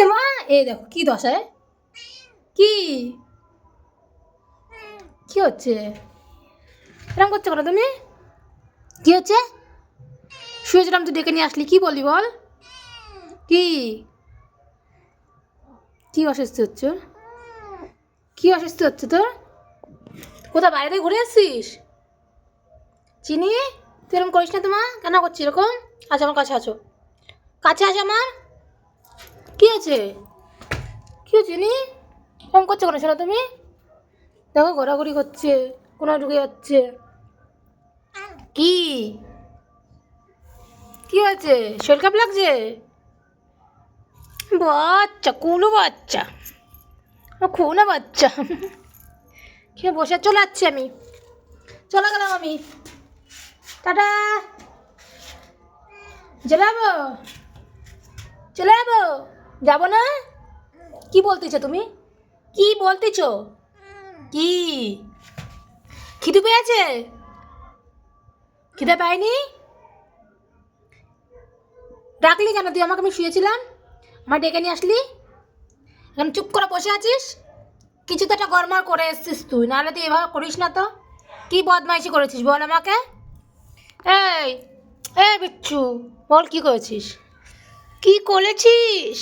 হয়েছে মা? এই দেখো কি দশায়, কি কি হচ্ছে? এরকম করছো কেন তুমি? কি হচ্ছে? শুয়েছিলাম তুই ডেকে নিয়ে আসলি, কি বললি বল? কি কি অসুস্থ হচ্ছে? কি অসুস্থ হচ্ছে তোর? কোথাও বাইরে থেকে ঘুরে আসছিস? চিনি, তুই এরকম করিস না তোমা, কেন করছিস এরকম? আচ্ছা আমার কাছে আছো, কাছে আছে আমার। কি আছে? কি হচ্ছে চিনি? এরকম করছো কেন শোনো তুমি? দেখো ঘোরাঘুরি করছে, কোনো ঢুকে যাচ্ছে। কি কি হয়েছে? শরীর খারাপ লাগছে? বাচ্চা, কুলু বাচ্চা, খুনা বাচ্চা। খেয়ে বসে চলে যাচ্ছি আমি, চলে গেলাম আমি, টাটা। চলে যাবো, চলে যাবো, যাবো না? কি বলতেছো তুমি? কি বলতেছো? কি খিদে পেয়েছে? খিদে পাইনি? ডাকলি কেন তুই আমাকে? আমি শুয়েছিলাম, আমার ডেকে নিয়ে আসলি, এখন চুপ করে বসে আছিস? কিছু তো একটা গড়মাড় করে এসছিস তুই, নাহলে তুই এভাবে করিস না তো। কি বদমাইশি করেছিস বল আমাকে? এই এই বিচ্ছু, বল কি করেছিস? কি করেছিস?